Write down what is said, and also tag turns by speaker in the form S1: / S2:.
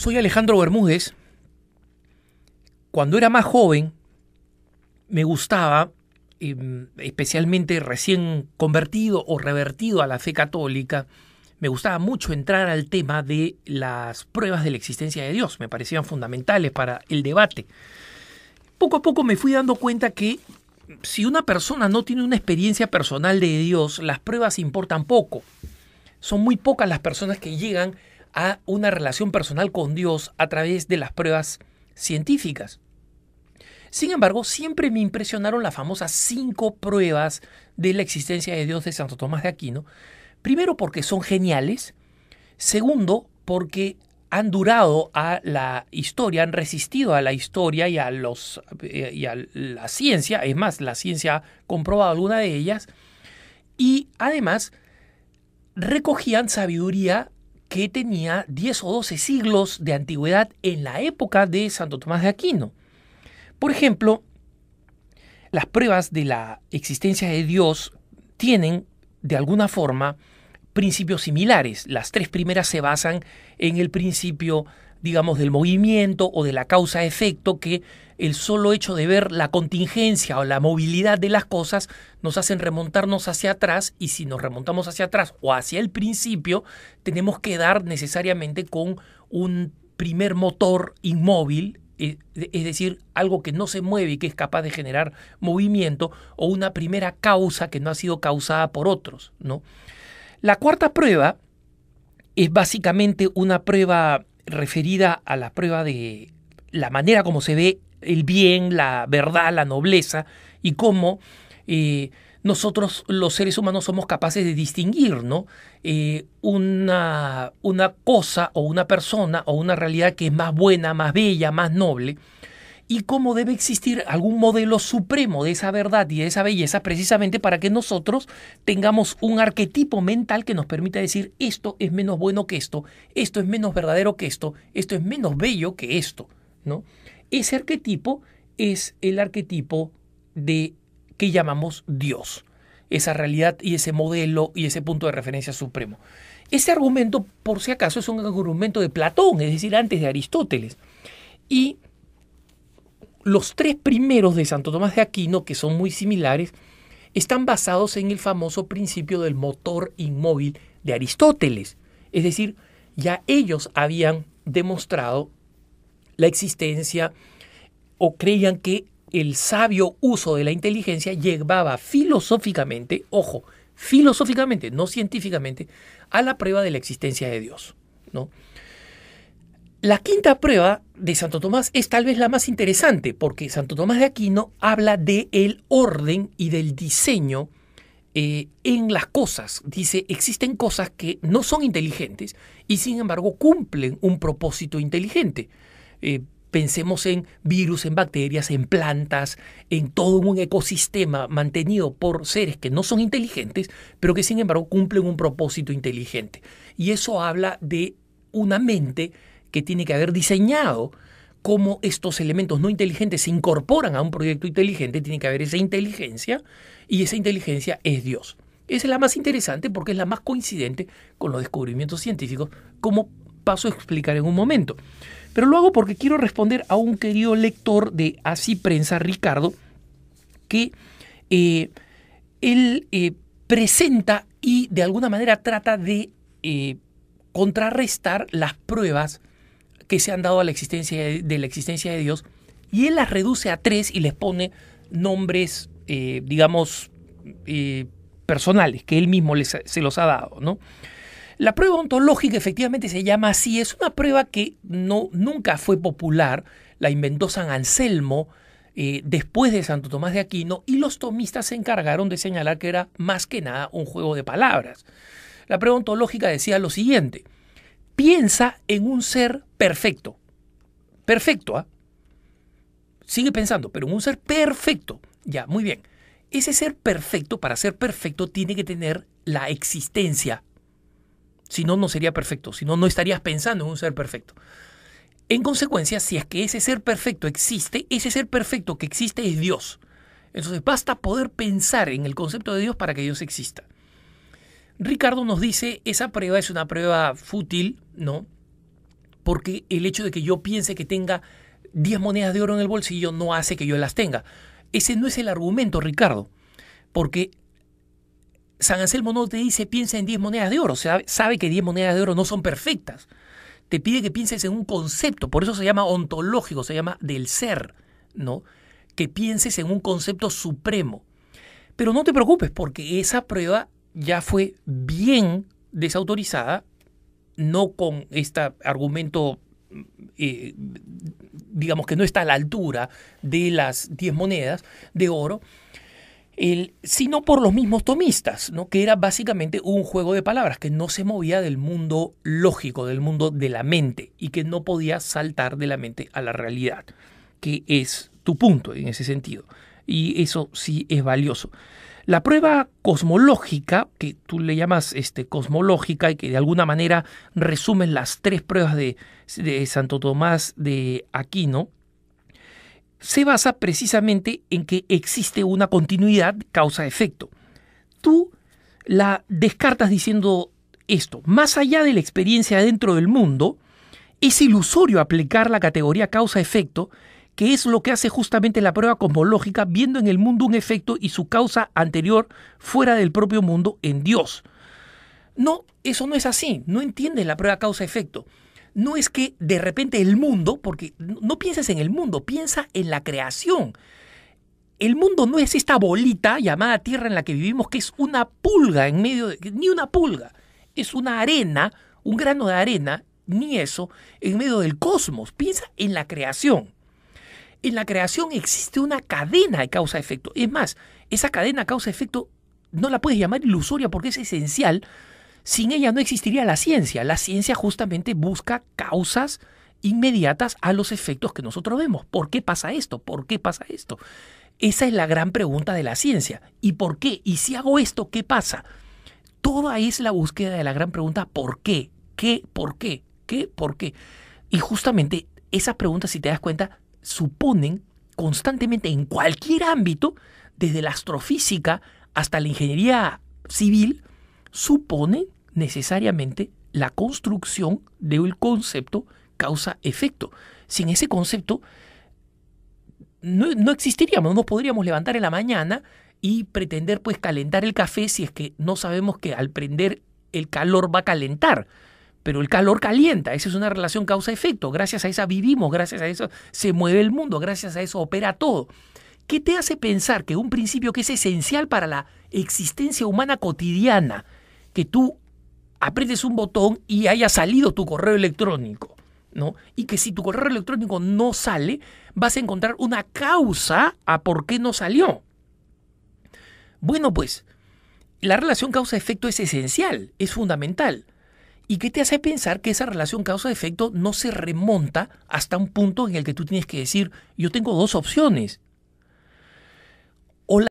S1: Soy Alejandro Bermúdez. Cuando era más joven, me gustaba, especialmente recién convertido o revertido a la fe católica, me gustaba mucho entrar al tema de las pruebas de la existencia de Dios. Me parecían fundamentales para el debate. Poco a poco me fui dando cuenta que si una persona no tiene una experiencia personal de Dios, las pruebas importan poco. Son muy pocas las personas que llegan a una relación personal con Dios a través de las pruebas científicas. Sin embargo, siempre me impresionaron las famosas 5 pruebas de la existencia de Dios de Santo Tomás de Aquino. Primero, porque son geniales. Segundo, porque han durado a la historia, han resistido a la historia y a la ciencia. Es más, la ciencia ha comprobado alguna de ellas. Y además, recogían sabiduría que tenía 10 o 12 siglos de antigüedad en la época de Santo Tomás de Aquino. Por ejemplo, las pruebas de la existencia de Dios tienen, de alguna forma, principios similares. Las 3 primeras se basan en el principio, digamos, del movimiento o de la causa-efecto, que el solo hecho de ver la contingencia o la movilidad de las cosas nos hacen remontarnos hacia atrás, y si nos remontamos hacia atrás o hacia el principio, tenemos que dar necesariamente con un primer motor inmóvil, es decir, algo que no se mueve y que es capaz de generar movimiento, o una primera causa que no ha sido causada por otros, ¿no? La cuarta prueba es básicamente una prueba referida a la prueba de la manera como se ve el bien, la verdad, la nobleza, y cómo nosotros los seres humanos somos capaces de distinguir, ¿no? Una cosa o una persona o una realidad que es más buena, más bella, más noble, y cómo debe existir algún modelo supremo de esa verdad y de esa belleza, precisamente para que nosotros tengamos un arquetipo mental que nos permita decir: esto es menos bueno que esto es menos verdadero que esto es menos bello que esto, ¿no? Ese arquetipo es el arquetipo de que llamamos Dios, esa realidad y ese modelo y ese punto de referencia supremo. Ese argumento, por si acaso, es un argumento de Platón, es decir, antes de Aristóteles. Y los 3 primeros de Santo Tomás de Aquino, que son muy similares, están basados en el famoso principio del motor inmóvil de Aristóteles. Es decir, ya ellos habían demostrado la existencia, o creían que el sabio uso de la inteligencia llevaba filosóficamente, ojo, filosóficamente, no científicamente, a la prueba de la existencia de Dios, ¿no? La quinta prueba de Santo Tomás es tal vez la más interesante, porque Santo Tomás de Aquino habla del orden y del diseño en las cosas. Dice: existen cosas que no son inteligentes y sin embargo cumplen un propósito inteligente. Pensemos en virus, en bacterias, en plantas, en todo un ecosistema mantenido por seres que no son inteligentes, pero que sin embargo cumplen un propósito inteligente. Y eso habla de una mente que tiene que haber diseñado cómo estos elementos no inteligentes se incorporan a un proyecto inteligente. Tiene que haber esa inteligencia, y esa inteligencia es Dios. Esa es la más interesante porque es la más coincidente con los descubrimientos científicos, como paso a explicar en un momento. Pero lo hago porque quiero responder a un querido lector de Así Prensa, Ricardo, que él presenta y de alguna manera trata de contrarrestar las pruebas que se han dado a la existencia de la existencia de Dios, y él las reduce a 3 y les pone nombres, digamos, personales, que él mismo se los ha dado, ¿no? La prueba ontológica efectivamente se llama así. Es una prueba que nunca fue popular. La inventó San Anselmo después de Santo Tomás de Aquino, y los tomistas se encargaron de señalar que era más que nada un juego de palabras. La prueba ontológica decía lo siguiente: piensa en un ser perfecto. Perfecto, ¿ah? Sigue pensando, pero en un ser perfecto. Ya, muy bien. Ese ser perfecto, para ser perfecto, tiene que tener la existencia. Si no, no sería perfecto. Si no, no estarías pensando en un ser perfecto. En consecuencia, si es que ese ser perfecto existe, ese ser perfecto que existe es Dios. Entonces basta poder pensar en el concepto de Dios para que Dios exista. Ricardo nos dice: esa prueba es una prueba fútil, ¿no? porque el hecho de que yo piense que tenga 10 monedas de oro en el bolsillo no hace que yo las tenga. Ese no es el argumento, Ricardo, porque San Anselmo no te dice piensa en 10 monedas de oro, o sea, sabe que 10 monedas de oro no son perfectas. Te pide que pienses en un concepto, por eso se llama ontológico, se llama del ser, ¿no? Que pienses en un concepto supremo. Pero no te preocupes, porque esa prueba ya fue bien desautorizada, no con este argumento, digamos que no está a la altura de las 10 monedas de oro, sino por los mismos tomistas, ¿no? Que era básicamente un juego de palabras que no se movía del mundo lógico, del mundo de la mente, y que no podía saltar de la mente a la realidad, que es tu punto en ese sentido. Y eso sí es valioso. La prueba cosmológica, que tú le llamas cosmológica y que de alguna manera resumen las 3 pruebas de Santo Tomás de Aquino, se basa precisamente en que existe una continuidad causa-efecto. Tú la descartas diciendo esto: más allá de la experiencia dentro del mundo, es ilusorio aplicar la categoría causa-efecto, que es lo que hace justamente la prueba cosmológica, viendo en el mundo un efecto y su causa anterior fuera del propio mundo en Dios. No, eso no es así. No entiendes la prueba causa-efecto. No es que de repente el mundo, porque no pienses en el mundo, piensa en la creación. El mundo no es esta bolita llamada Tierra en la que vivimos, que es una pulga en medio de... Ni una pulga, es una arena, un grano de arena, ni eso, en medio del cosmos. Piensa en la creación. En la creación existe una cadena de causa-efecto. Es más, esa cadena causa-efecto no la puedes llamar ilusoria porque es esencial. Sin ella no existiría la ciencia. La ciencia justamente busca causas inmediatas a los efectos que nosotros vemos. ¿Por qué pasa esto? ¿Por qué pasa esto? Esa es la gran pregunta de la ciencia. ¿Y por qué? ¿Y si hago esto, qué pasa? Toda es la búsqueda de la gran pregunta ¿por qué? ¿Qué? ¿Por qué? ¿Qué? ¿Por qué? Y justamente esas preguntas, si te das cuenta, suponen constantemente en cualquier ámbito, desde la astrofísica hasta la ingeniería civil, supone necesariamente la construcción del concepto causa-efecto. Sin ese concepto no existiríamos, no podríamos levantar en la mañana y pretender pues calentar el café si es que no sabemos que al prender el calor va a calentar. Pero el calor calienta, esa es una relación causa-efecto, gracias a esa vivimos, gracias a eso se mueve el mundo, gracias a eso opera todo. ¿Qué te hace pensar que un principio que es esencial para la existencia humana cotidiana, que tú aprietes un botón y haya salido tu correo electrónico, ¿no? Y que si tu correo electrónico no sale, vas a encontrar una causa a por qué no salió? Bueno, pues, la relación causa-efecto es esencial, es fundamental. ¿Y qué te hace pensar que esa relación causa-efecto no se remonta hasta un punto en el que tú tienes que decir, yo tengo 2 opciones,